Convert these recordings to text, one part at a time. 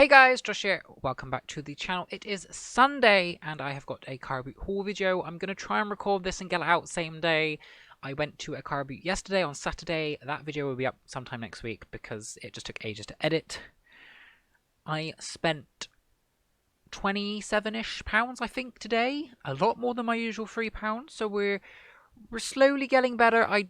Hey guys, Josh here. Welcome back to the channel. It is Sunday and I have got a car boot haul video. I'm going to try and record this and get it out same day. I went to a car boot yesterday on Saturday. That video will be up sometime next week because it just took ages to edit. I spent 27-ish pounds I think today. A lot more than my usual £3. So we're slowly getting better. I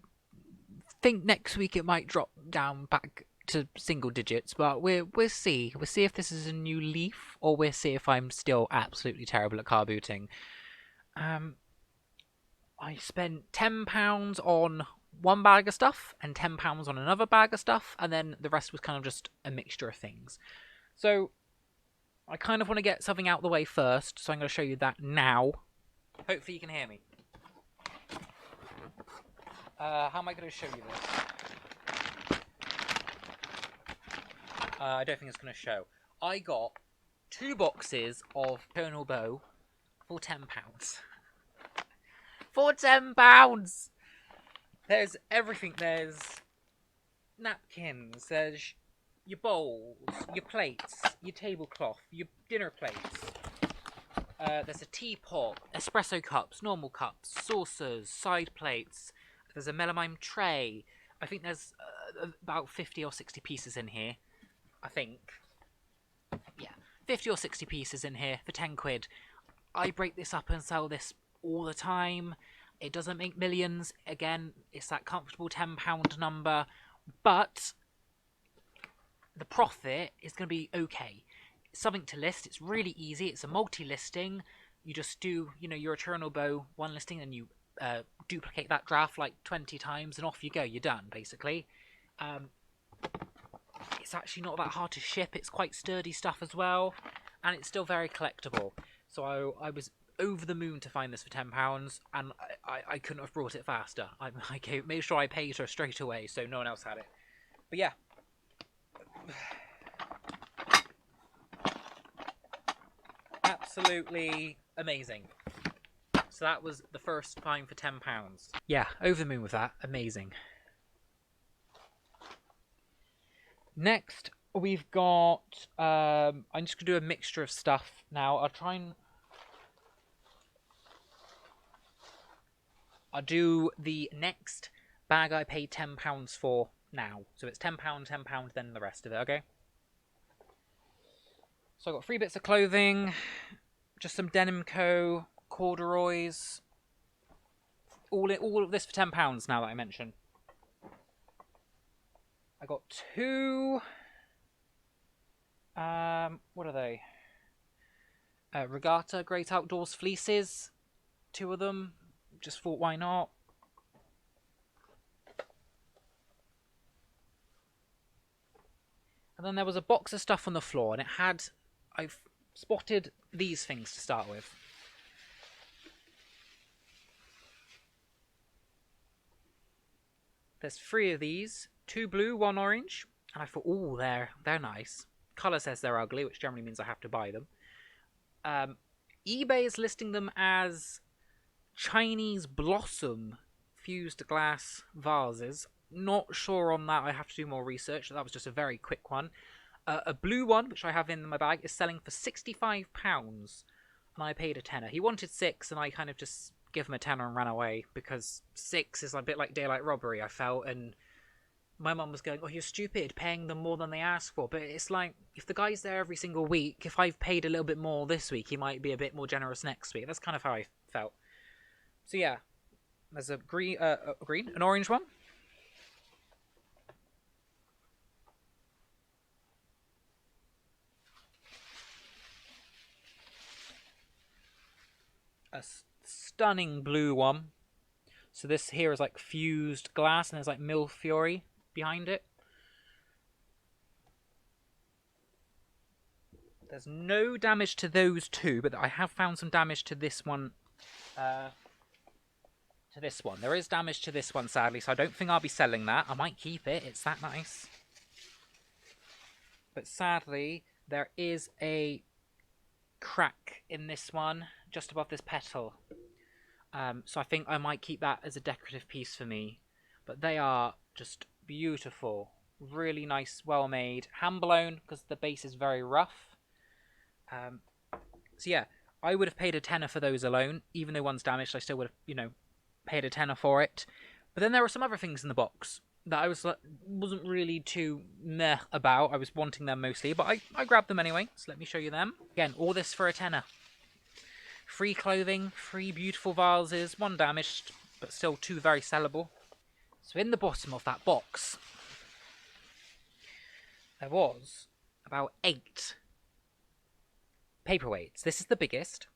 think next week it might drop down back to single digits, but we'll see. We'll see if this is a new leaf, or we'll see if I'm still absolutely terrible at car booting. I spent £10 on one bag of stuff and £10 on another bag of stuff, and then the rest was kind of just a mixture of things. So I kind of want to get something out of the way first, so I'm going to show you that now. Hopefully you can hear me. How am I going to show you this? I don't think it's going to show. I got 2 boxes of tonal bow for £10. For £10! There's everything. There's napkins, there's your bowls, your plates, your tablecloth, your dinner plates. There's a teapot, espresso cups, normal cups, saucers, side plates. There's a melamine tray. I think there's about 50 or 60 pieces in here. I think. Yeah, 50 or 60 pieces in here for 10 quid. I break this up and sell this all the time. It doesn't make millions. Again, it's that comfortable £10 number. But the profit is going to be okay. It's something to list. It's really easy. It's a multi-listing. You just do, your eternal bow, one listing, and you duplicate that draft like 20 times, and off you go. You're done, basically. It's actually not that hard to ship. It's quite sturdy stuff as well, and it's still very collectible. So I was over the moon to find this for £10, and I couldn't have brought it faster. I made sure I paid her straight away, so no one else had it. But yeah. Absolutely amazing. So that was the first find for £10. Yeah, over the moon with that. Amazing. Next, we've got... I'm just going to do a mixture of stuff now. I'll do the next bag I paid £10 for now. So it's £10, £10, then the rest of it, okay? So I got 3 bits of clothing, just some Denim Co, corduroys, all of this for £10 now that I mention. I got 2, what are they? Regatta Great Outdoors fleeces, 2 of them, just thought why not. And then there was a box of stuff on the floor, and it had... I've spotted these things to start with. There's 3 of these, 2 blue, 1 orange, and I thought, oh, they're nice. Colour says they're ugly, which generally means I have to buy them. eBay is listing them as Chinese blossom fused glass vases. Not sure on that. I have to do more research. That was just a very quick one. A blue one, which I have in my bag, is selling for £65, and I paid a tenner. He wanted 6, and I kind of just gave him a tenner and ran away, because 6 is a bit like daylight robbery, I felt, and my mum was going, oh, you're stupid, paying them more than they asked for. But it's like, if the guy's there every single week, if I've paid a little bit more this week, he might be a bit more generous next week. That's kind of how I felt. So yeah, there's a green, an orange one. A stunning blue one. So this here is like fused glass, and there's like Millefiori behind it. There's no damage to those 2, but I have found some damage to this one. There is damage to this one, sadly, so I don't think I'll be selling that. I might keep it. It's that nice. But sadly, there is a crack in this one, just above this petal. So I think I might keep that as a decorative piece for me. But they are just beautiful. Really nice, well made, hand blown because the base is very rough. So yeah, I would have paid a tenner for those alone. Even though one's damaged, I still would have, paid a tenner for it. But then there were some other things in the box that I wasn't really too meh about. I was wanting them mostly, but I grabbed them anyway. So let me show you them. Again, all this for a tenner. Free clothing, free beautiful vases, one damaged, but still two very sellable. So in the bottom of that box, there was about 8 paperweights. This is the biggest.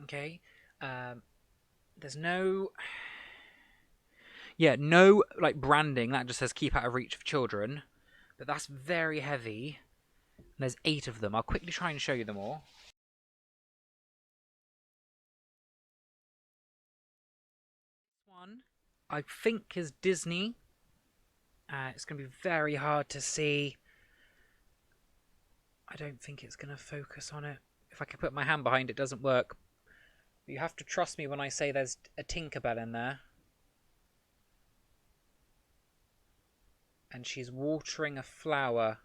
Okay. There's no like branding. That just says keep out of reach of children. But that's very heavy. And there's 8 of them. I'll quickly try and show you them all. One, I think, is Disney. It's going to be very hard to see. I don't think it's going to focus on it. If I can put my hand behind it, doesn't work. But you have to trust me when I say there's a Tinkerbell in there. And she's watering a flower.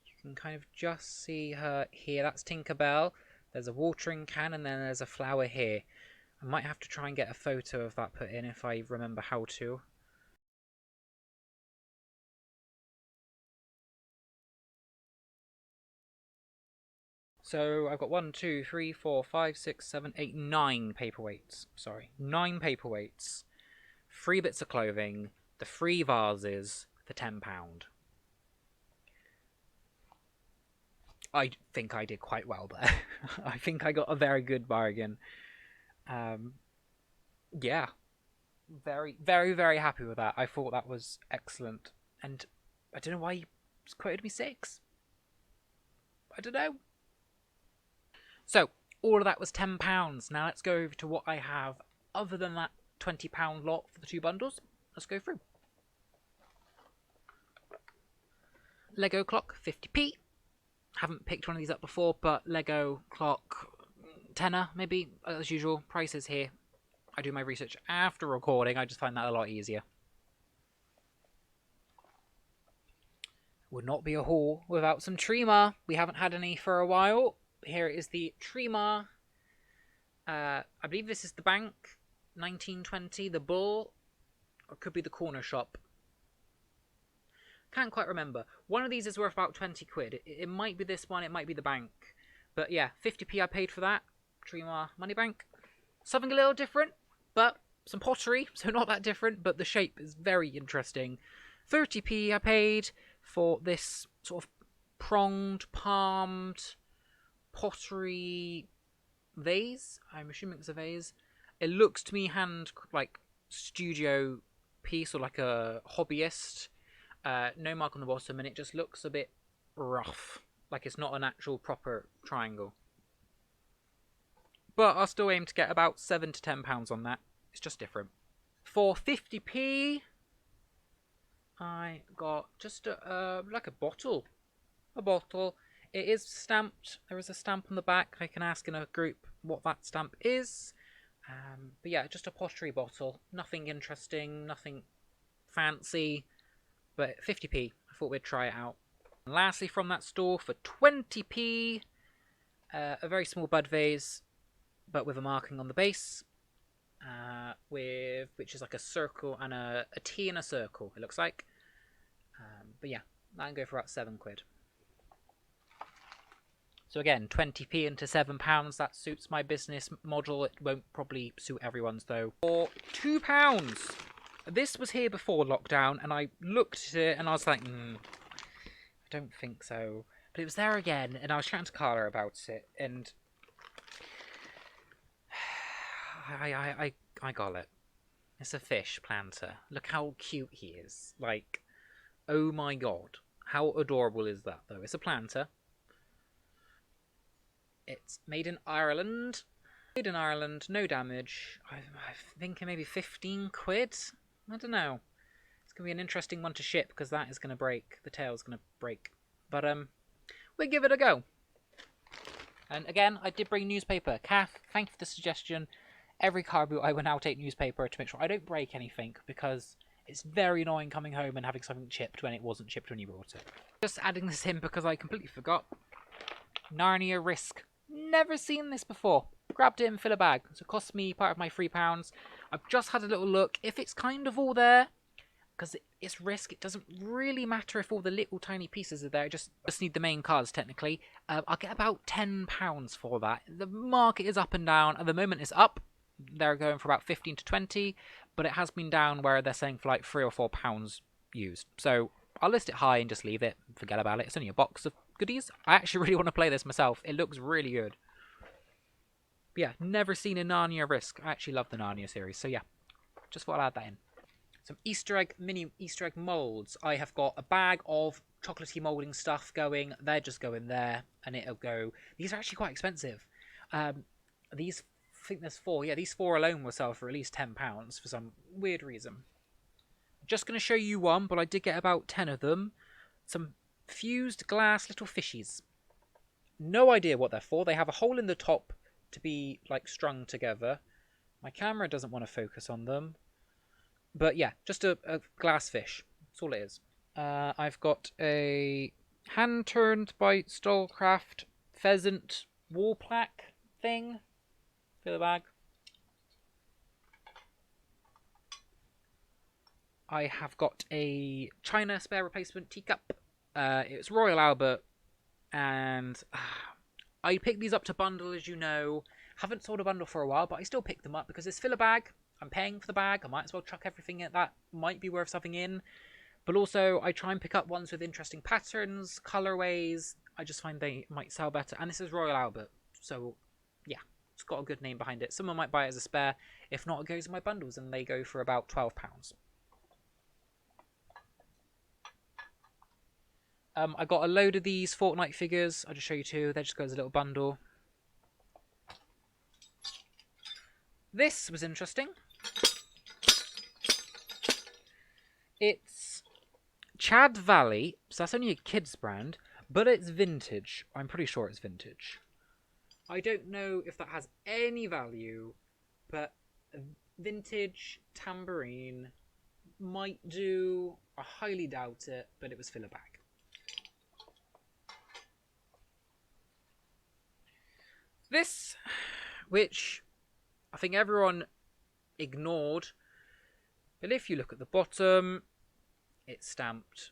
You can kind of just see her here. That's Tinkerbell. There's a watering can and then there's a flower here. I might have to try and get a photo of that put in if I remember how to. So I've got 1, 2, 3, 4, 5, 6, 7, 8, 9 paperweights. Sorry, 9 paperweights. 3 bits of clothing. The 3 vases for £10. I think I did quite well there. I think I got a very good bargain. Yeah. Very, very, very happy with that. I thought that was excellent. And I don't know why you quoted me 6. I don't know. So, all of that was £10. Now let's go over to what I have other than that £20 lot for the 2 bundles. Let's go through. Lego clock, 50p. Haven't picked one of these up before, but Lego clock, tenner, maybe, as usual. Prices here. I do my research after recording. I just find that a lot easier. Would not be a haul without some Trima. We haven't had any for a while. Here is the Trima. I believe this is the bank. 1920, the bull. Or it could be the corner shop. Can't quite remember. One of these is worth about 20 quid. It might be this one, it might be the bank. But yeah, 50p I paid for that. Trima Money Bank. Something a little different, but some pottery, so not that different, but the shape is very interesting. 30p I paid for this sort of pronged, palmed pottery vase. I'm assuming it's a vase. It looks to me like studio piece or like a hobbyist. No mark on the bottom, and it just looks a bit rough, like it's not an actual proper triangle. But I'll still aim to get about £7 to £10 on that. It's just different. For 50p, I got just like a bottle. A bottle. It is stamped. There is a stamp on the back. I can ask in a group what that stamp is. But yeah, just a pottery bottle. Nothing interesting, nothing fancy. But 50p, I thought we'd try it out. And lastly, from that store for 20p, a very small bud vase, but with a marking on the base, which is like a circle and a T in a circle, it looks like. But yeah, that can go for about 7 quid. So again, 20p into £7, that suits my business model. It won't probably suit everyone's though. For £2. This was here before lockdown, and I looked at it and I was like, I don't think so. But it was there again, and I was chatting to Carla about it, and I got it. It's a fish planter. Look how cute he is. Like, oh my god. How adorable is that, though? It's a planter. It's made in Ireland. Made in Ireland, no damage. I'm thinking maybe 15 quid? I don't know. It's going to be an interesting one to ship because that is going to break. The tail's going to break. But we'll give it a go. And again, I did bring newspaper. Kath, thank you for the suggestion. every car boot I will now take newspaper to make sure I don't break anything, because it's very annoying coming home and having something chipped when it wasn't chipped when you brought it. Just adding this in because I completely forgot. Narnia Risk. Never seen this before. Grabbed it in, fill a bag. So it cost me part of my £3. I've just had a little look. If it's kind of all there, because it's Risk, it doesn't really matter if all the little tiny pieces are there. I just need the main cards, technically. I'll get about £10 for that. The market is up and down. At the moment, it's up. They're going for about 15 to 20, but it has been down where they're saying for like £3 or £4 used. So I'll list it high and just leave it. Forget about it. It's only a box of goodies. I actually really want to play this myself. It looks really good. But yeah, never seen a Narnia Risk. I actually love the Narnia series. So yeah, just thought I'd add that in. Some mini Easter egg molds. I have got a bag of chocolatey moulding stuff going. They're just going there, and it'll go. These are actually quite expensive. These, I think there's 4. Yeah, these 4 alone will sell for at least £10 for some weird reason. Just going to show you one, but I did get about 10 of them. Some fused glass little fishies. No idea what they're for. They have a hole in the top to be like strung together. My camera doesn't want to focus on them. But yeah, just a glass fish. That's all it is. I've got a hand-turned by Stollcraft pheasant wall plaque thing. Fill the bag. I have got a China spare replacement teacup. It's Royal Albert, and I picked these up to bundle, as you know. Haven't sold a bundle for a while, but I still pick them up because it's fill a bag. I'm paying for the bag. I might as well chuck everything in that might be worth something in. But also, I try and pick up ones with interesting patterns, colorways. I just find they might sell better. And this is Royal Albert, so yeah, it's got a good name behind it. Someone might buy it as a spare. If not, it goes in my bundles, and they go for about £12. I got a load of these Fortnite figures. I'll just show you 2. They just go as a little bundle. This was interesting. It's Chad Valley, so that's only a kid's brand, but it's vintage. I'm pretty sure it's vintage. I don't know if that has any value, but vintage tambourine might do. I highly doubt it, but it was fill a bag. This, which I think everyone ignored, but if you look at the bottom, it's stamped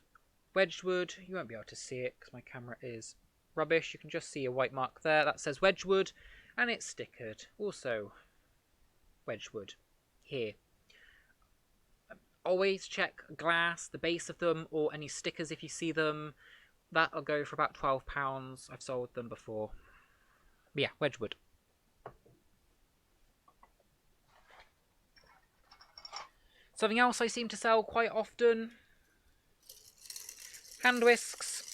Wedgwood. You won't be able to see it because my camera is rubbish. You can just see a white mark there that says Wedgwood, and it's stickered. Also, Wedgwood here. Always check glass, the base of them, or any stickers if you see them. That'll go for about £12. I've sold them before. But yeah, Wedgwood. Something else I seem to sell quite often. Hand whisks.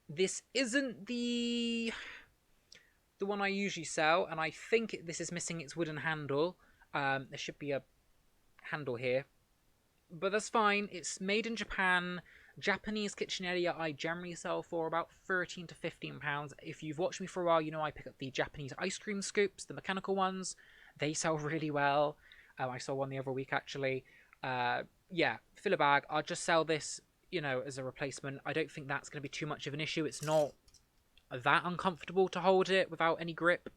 This isn't the one I usually sell, and I think this is missing its wooden handle. There should be a handle here, but that's fine. It's made in Japan. Japanese kitchen area I generally sell for about £13 to £15. If you've watched me for a while, you know I pick up the Japanese ice cream scoops, the mechanical ones. They sell really well. I saw one the other week, actually. Yeah, fill a bag. I'll just sell this, you know, as a replacement. I don't think that's going to be too much of an issue. It's not that uncomfortable to hold it without any grip.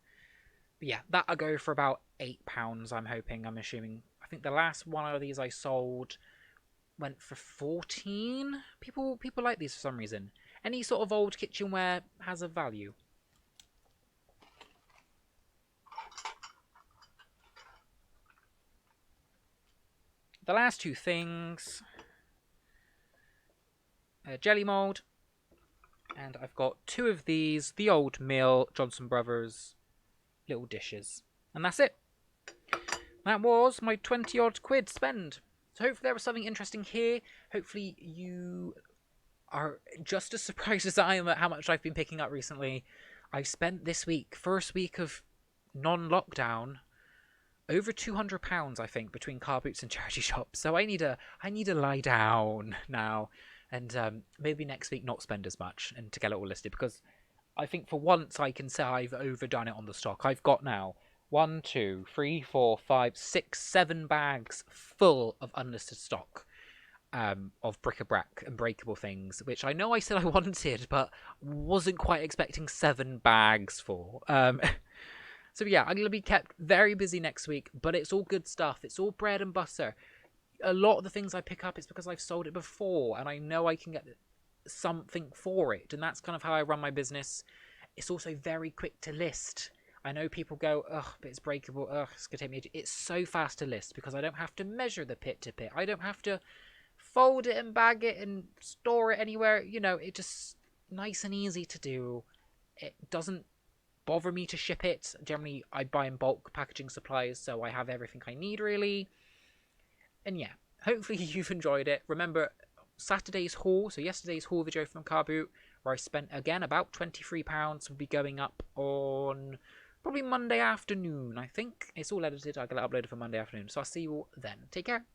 But yeah, that'll go for about £8, I'm hoping, I'm assuming. I think the last one of these I sold went for 14. People like these for some reason. Any sort of old kitchenware has a value. The last 2 things, jelly mould, and I've got 2 of these, the old Mill Johnson Brothers little dishes, and that's it. That was my 20 odd quid spend. So hopefully there was something interesting here. Hopefully you are just as surprised as I am at how much I've been picking up recently. I've spent this week, first week of non-lockdown, over £200, I think, between car boots and charity shops. So I need to lie down now, and maybe next week not spend as much and to get it all listed, because I think for once I can say I've overdone it on the stock. I've got now 1, 2, 3, 4, 5, 6, 7 bags full of unlisted stock of bric-a-brac and breakable things, which I know I said I wanted, but wasn't quite expecting 7 bags for. So yeah, I'm going to be kept very busy next week, but it's all good stuff. It's all bread and butter. A lot of the things I pick up is because I've sold it before, and I know I can get something for it, and that's kind of how I run my business. It's also very quick to list. I know people go, ugh, but it's breakable, ugh, it's going to take me... It's so fast to list because I don't have to measure the pit to pit. I don't have to fold it and bag it and store it anywhere. You know, it just nice and easy to do. It doesn't bother me to ship it. Generally, I buy in bulk packaging supplies, so I have everything I need, really. And yeah, hopefully you've enjoyed it. Remember, Saturday's haul, so yesterday's haul video from Car Boot, where I spent, again, about £23, will be going up on probably Monday afternoon, I think. It's all edited. I'll get it uploaded for Monday afternoon. So I'll see you all then. Take care.